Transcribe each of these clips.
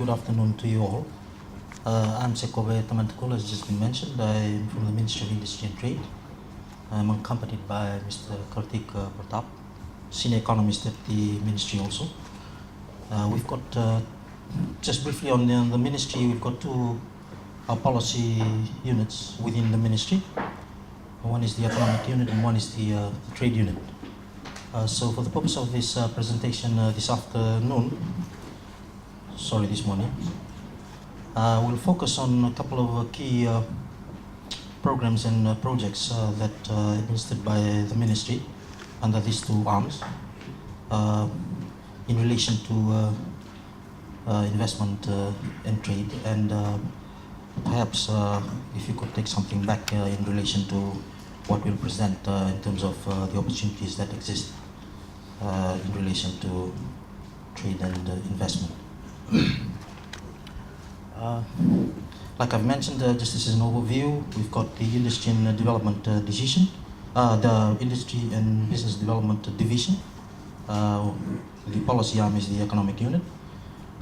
good afternoon to you all. I'm Sekobe Tamantakul, as just been mentioned. I'm from the Ministry of Industry and Trade. I'm accompanied by Mr. Kartik Pratap, Senior Economist at the Ministry also. We've got, just briefly on the Ministry, we've got two policy units within the Ministry. One is the Economic Unit and one is the Trade Unit. So for the purpose of this presentation this morning, we'll focus on a couple of key programs and projects that are administered by the Ministry under these two arms in relation to investment and trade, and perhaps if you could take something back in relation to what we'll present in terms of the opportunities that exist in relation to trade and investment. Like I've mentioned, just as an overview, we've got the Industry and Development Division, the Industry and Business Development Division. The policy arm is the Economic Unit,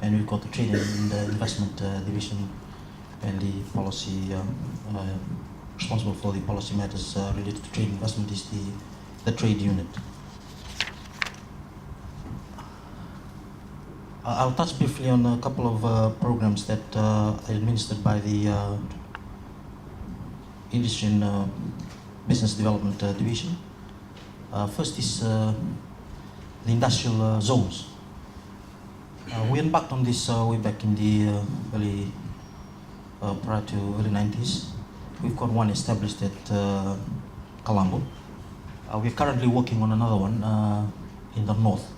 and we've got the Trade and Investment Division, and the policy responsible for the policy matters related to trade and investment is the Trade Unit. I'll touch briefly on a couple of programs that are administered by the Industry and Business Development Division. First is the industrial zones. We embarked on this way back in the prior to early 90s. We've got one established at Colombo. We're currently working on another one in the north.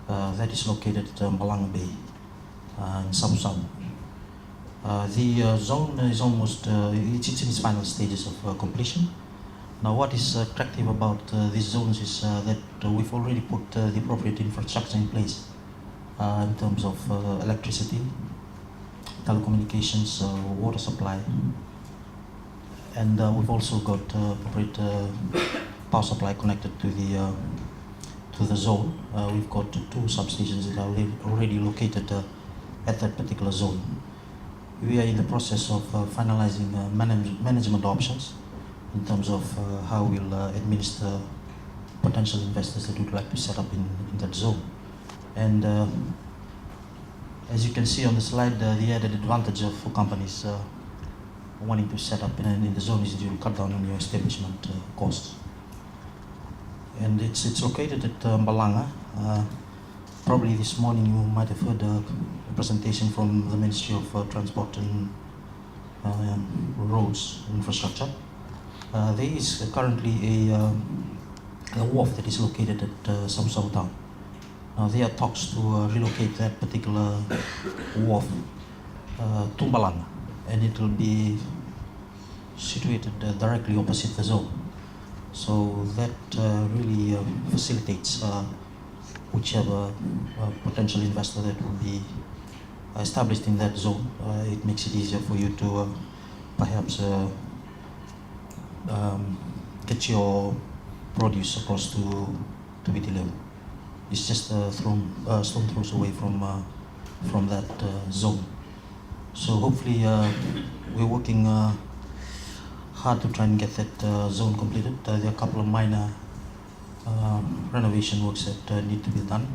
That is located at Malanga Bay in Sabu. The zone is almost, it's in its final stages of completion. Now what is attractive about these zones is that we've already put the appropriate infrastructure in place in terms of electricity, telecommunications, water supply, and we've also got appropriate power supply connected to the zone. We've got two substations that are already located at that particular zone. We are in the process of finalizing management options in terms of how we'll administer potential investors that would like to set up in that zone. And as you can see on the slide, the added advantage for companies wanting to set up in the zone is you will cut down on your establishment costs. And it's located at Malanga. Probably this morning you might have heard a presentation from the Ministry of Transport and Roads Infrastructure. There is currently a wharf that is located at Sabu Town. Now there are talks to relocate that particular wharf to Malanga, and it will be situated directly opposite the zone. So that really facilitates whichever potential investor that will be established in that zone. It makes it easier for you to perhaps get your produce across to be delivered. It's just stone throws away from that zone. So hopefully we're working hard to try and get that zone completed. There are a couple of minor renovation works that need to be done,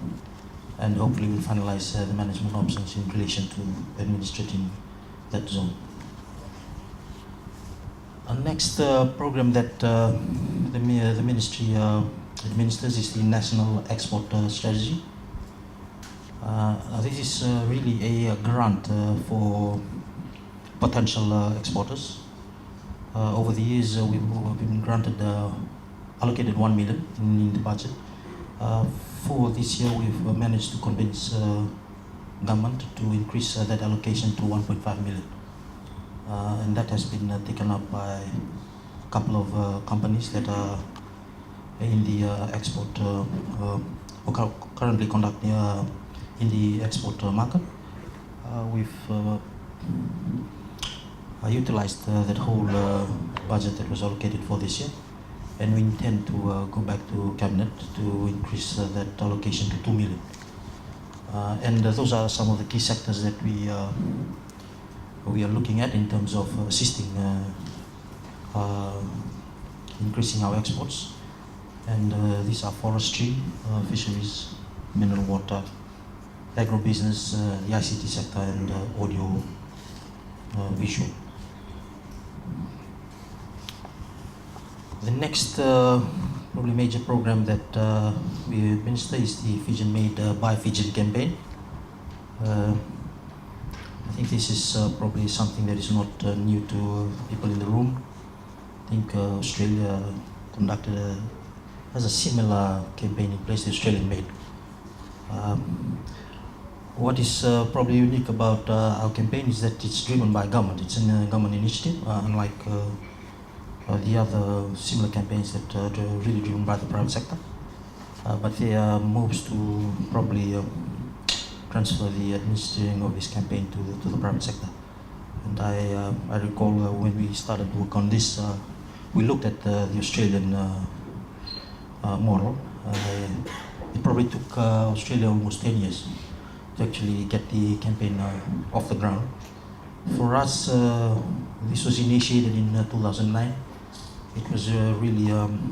and hopefully we'll finalize the management options in relation to administrating that zone. Our next program that the Ministry administers is the National Export Strategy. This is really a grant for potential exporters. Over the years, we've been allocated 1 million in the budget. For this year, we've managed to convince government to increase that allocation to 1.5 million. And that has been taken up by a couple of companies that are in the export, or currently conducting in the export market. We've utilized that whole budget that was allocated for this year, and we intend to go back to Cabinet to increase that allocation to 2 million. And those are some of the key sectors that we are looking at in terms of assisting increasing our exports. And these are forestry, fisheries, mineral water, agribusiness, the ICT sector, and audio visual. The next probably major program that we administer is the Fijian Made by Fijian campaign. I think this is probably something that is not new to people in the room. I think Australia has a similar campaign in place, the Australian Made. What is probably unique about our campaign is that it's driven by government. It's a government initiative, unlike the other similar campaigns that are really driven by the private sector. But they are moves to probably transfer the administering of this campaign to the private sector. And I recall when we started work on this, we looked at the Australian model. It probably took Australia almost 10 years to actually get the campaign off the ground. For us, this was initiated in 2009. It was really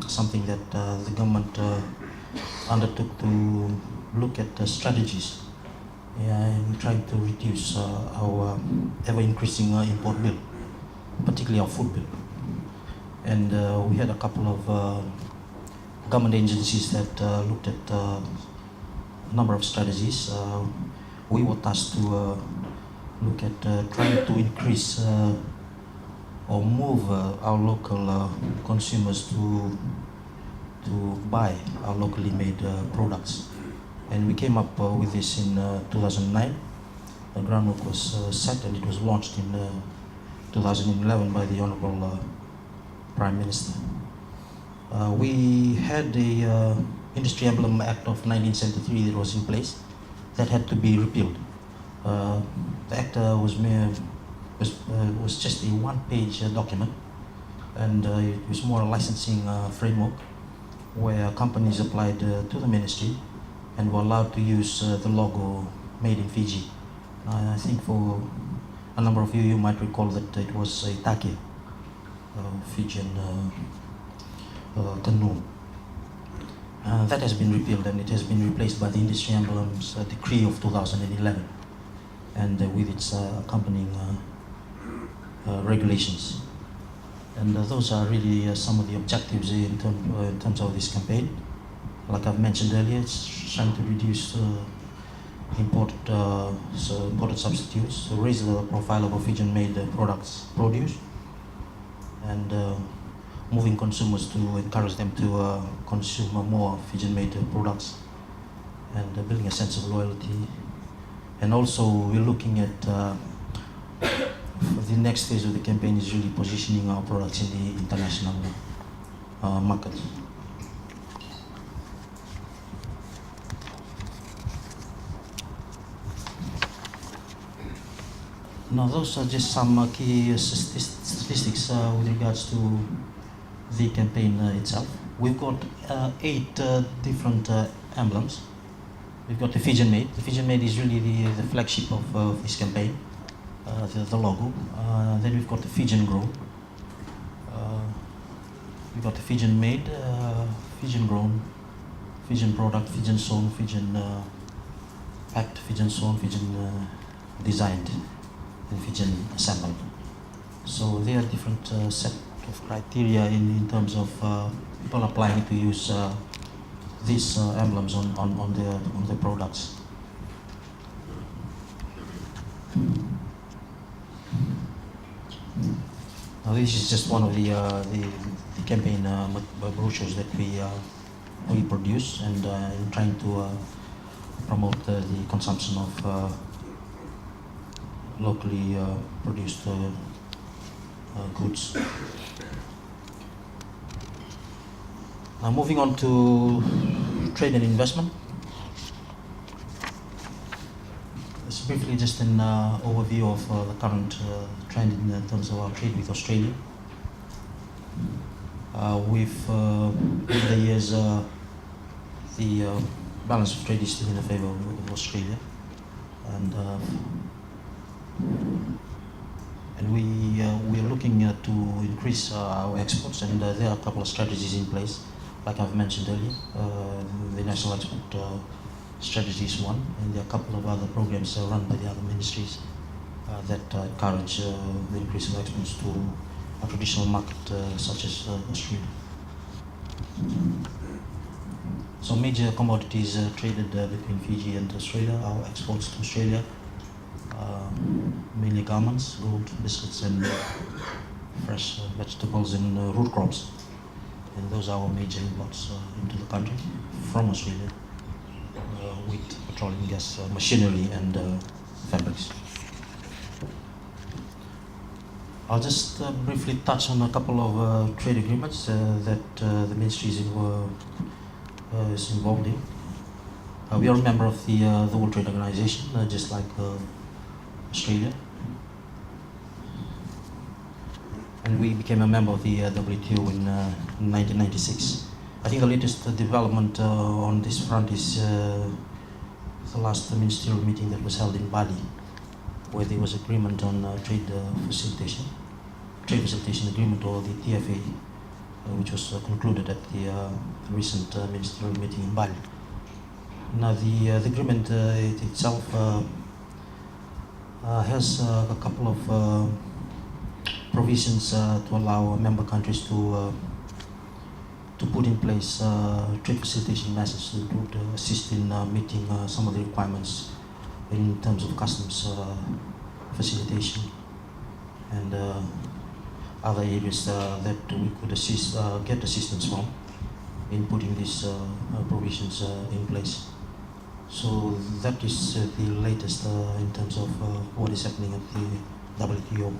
something that the government undertook to look at strategies in trying to reduce our ever-increasing import bill, particularly our food bill. And we had a couple of government agencies that looked at a number of strategies. We were tasked to look at trying to increase or move our local consumers to buy our locally made products. And we came up with this in 2009. The groundwork was set and it was launched in 2011 by the Honorable Prime Minister. We had the Industry Emblem Act of 1973 that was in place that had to be repealed. The act was just a one-page document, and it was more a licensing framework where companies applied to the ministry and were allowed to use the logo made in Fiji. I think for a number of you might recall that it was a take, Fijian canoe. That has been repealed and it has been replaced by the Industry Emblems Decree of 2011 and with its accompanying regulations. And those are really some of the objectives in terms of this campaign. Like I've mentioned earlier, it's trying to reduce imported substitutes, to raise the profile of Fijian-made products produced, and moving consumers to encourage them to consume more Fijian-made products, and building a sense of loyalty. And also, we're looking at the next phase of the campaign is really positioning our products in the international market. Now, those are just some key statistics with regards to the campaign itself. We've got 8 different emblems. We've got the Fijian Made. The Fijian Made is really the flagship of this campaign, the logo. Then we've got the Fijian Grown. We've got the Fijian Made, Fijian Grown, Fijian Product, Fijian Sewn, Fijian Packed, Fijian Sewn, Fijian Designed, and Fijian Assembled. So there are different set of criteria in terms of people applying to use these emblems on their products. Now this is just one of the campaign brochures that we produce, and in trying to promote the consumption of locally produced goods. Now moving on to trade and investment. It's briefly just an overview of the current trend in terms of our trade with Australia. Over the years, the balance of trade is still in the favor of Australia. and we are looking to increase our exports, and there are a couple of strategies in place, like I've mentioned earlier. The national export strategy is one, and there are a couple of other programs run by the other ministries that encourage the increase of exports to a traditional market such as Australia. So major commodities traded between Fiji and Australia, our exports to Australia, mainly garments, gold, biscuits, and fresh vegetables and root crops. And those are our major imports into the country from Australia: wheat, petroleum gas, machinery, and fabrics. I'll just briefly touch on a couple of trade agreements that the ministry is involved in. We are a member of the World Trade Organization, just like Australia. And we became a member of the WTO in 1996. I think the latest development on this front is the last ministerial meeting that was held in Bali, where there was agreement on trade facilitation agreement, or the TFA, which was concluded at the recent ministerial meeting in Bali. Now the agreement itself has a couple of provisions to allow member countries to put in place trade facilitation measures that would assist in meeting some of the requirements in terms of customs facilitation and other areas that we could get assistance from in putting these provisions in place. So that is the latest in terms of what is happening at the WTO.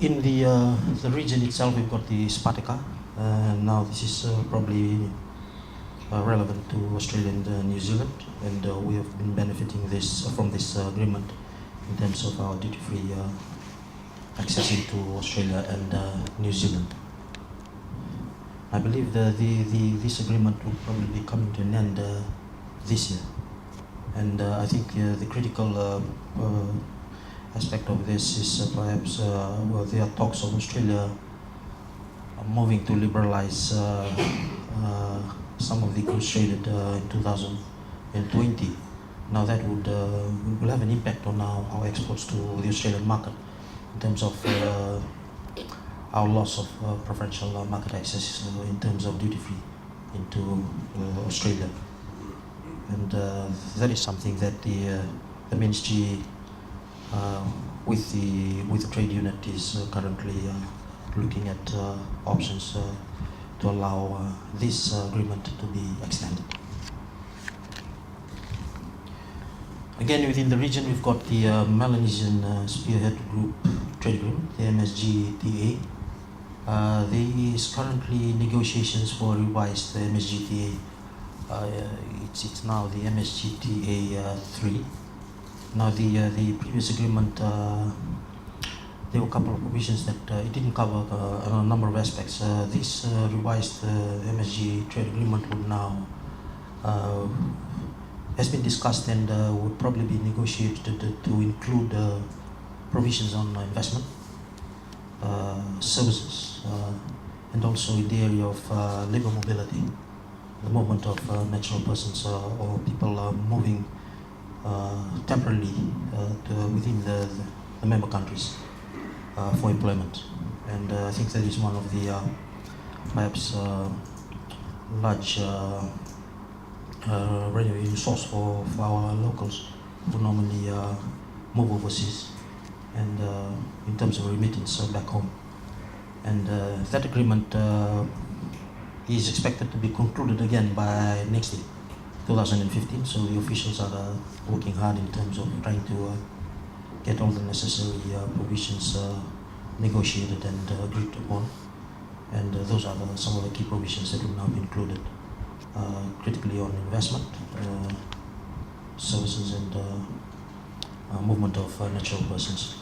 In the region itself, we've got the Spartica. Now this is probably relevant to Australia and New Zealand, and we have been benefiting from this agreement in terms of our duty-free access into Australia and New Zealand. I believe this agreement will probably be coming to an end this year, and I think the critical aspect of this is perhaps there are talks of Australia moving to liberalize some of the goods traded in 2020. Now that will have an impact on our exports to the Australian market in terms of our loss of preferential market access in terms of duty-free into Australia. And that is something that the ministry with the trade unit is currently looking at options to allow this agreement to be extended. Again, within the region, we've got the Melanesian Spearhead Group Trade Agreement, the MSGTA. There is currently negotiations for revised MSGTA. It's now the MSGTA 3. Now the previous agreement, there were a couple of provisions that it didn't cover a number of aspects. This revised MSG trade agreement would now has been discussed and would probably be negotiated to include provisions on investment, services, and also in the area of labor mobility, the movement of natural persons or people moving temporarily within the member countries for employment. And I think that is one of the perhaps large revenue source for our locals who normally move overseas and in terms of remittance back home. And that agreement is expected to be concluded again by next year, 2015. So the officials are working hard in terms of trying to get all the necessary provisions negotiated and agreed upon. And those are some of the key provisions that will now be included, critically on investment, services, and movement of natural persons.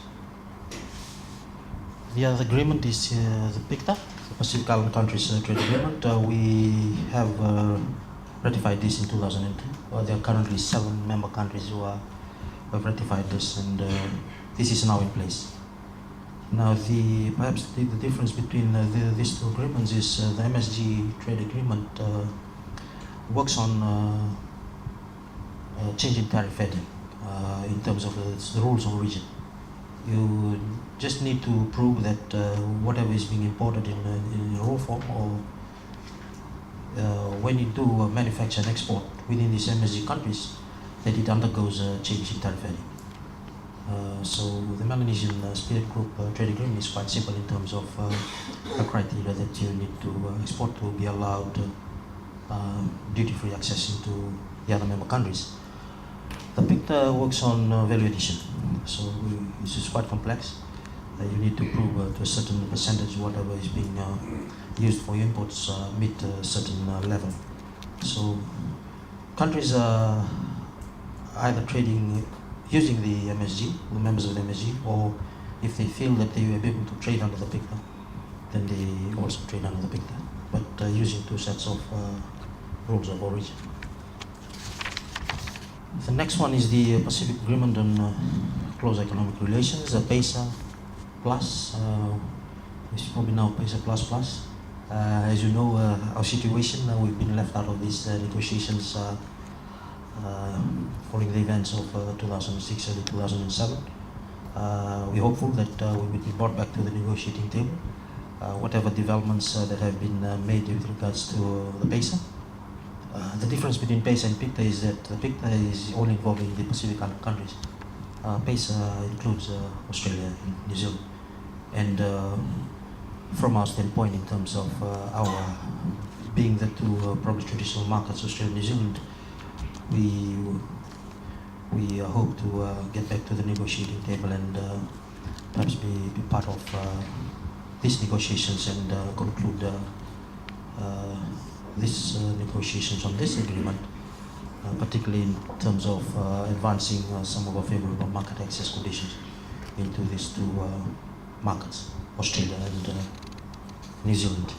The other agreement is the PICTA, the Pacific Island Countries Trade Agreement. We have ratified this in 2002. There are currently 7 member countries who have ratified this, and this is now in place. Now, perhaps the difference between these two agreements is the MSG trade agreement works on changing tariff heading in terms of the rules of origin. You just need to prove that whatever is being imported in raw form, or when you do manufacture and export within these MSG countries, that it undergoes a change in tariff heading. So the Melanesian Spirit Group trade agreement is quite simple in terms of the criteria that you need to export to be allowed duty-free access into the other member countries. The PICTA works on value addition, so this is quite complex. You need to prove to a certain percentage whatever is being used for your imports meet a certain level. So countries are either trading using the MSG, the members of the MSG, or if they feel that they will be able to trade under the PICTA, then they also trade under the PICTA, but using 2 sets of rules of origin. The next one is the Pacific Agreement on Close Economic Relations, the PESA Plus, which is probably now PESA Plus Plus. As you know, our situation, we've been left out of these negotiations following the events of 2006 and 2007. We're hopeful that we will be brought back to the negotiating table. Whatever developments that have been made with regards to the PESA. The difference between PESA and PICTA is that the PICTA is only involving the Pacific Island countries. PESA includes Australia and New Zealand. And from our standpoint, in terms of our being the 2 probably traditional markets, Australia and New Zealand, we hope to get back to the negotiating table and perhaps be part of these negotiations and conclude these negotiations on this agreement, particularly in terms of advancing some of our favorable market access conditions into these 2 markets, Australia and New Zealand.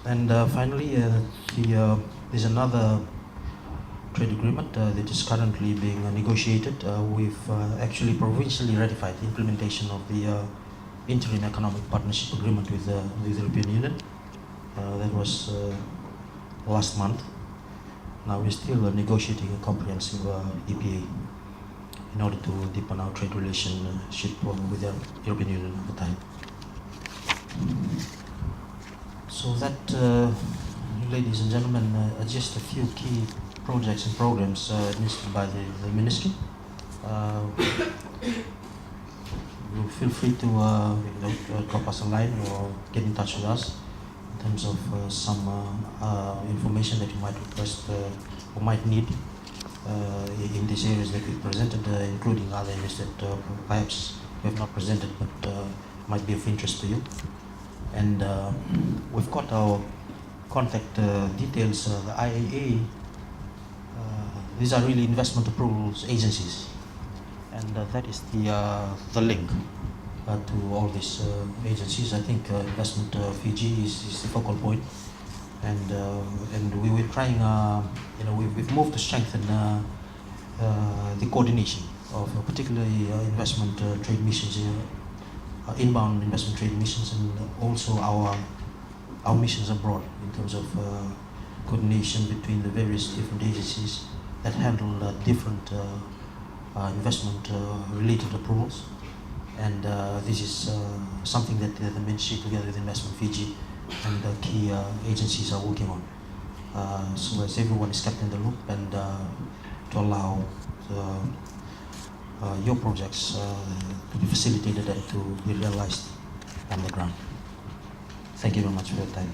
And finally, there's another trade agreement that is currently being negotiated. We've actually provincially ratified the implementation of the Interim Economic Partnership Agreement with the European Union. That was last month. Now we're still negotiating a comprehensive EPA in order to deepen our trade relationship with the European Union at the time. So that, ladies and gentlemen, are just a few key projects and programs administered by the ministry. You feel free to drop us a line or get in touch with us in terms of some information that you might request or might need in these areas that we presented, including other areas that perhaps we have not presented but might be of interest to you. And we've got our contact details. The IAA, these are really investment approvals agencies, and that is the link to all these agencies. I think Investment Fiji is the focal point, and we were trying, we've moved to strengthen the coordination of particularly investment trade missions, inbound investment trade missions, and also our missions abroad in terms of coordination between the various different agencies that handle different investment related approvals. And this is something that the Ministry, together with Investment Fiji and the key agencies, are working on. So as everyone is kept in the loop, and to allow your projects to be facilitated and to be realized on the ground. Thank you very much for your time.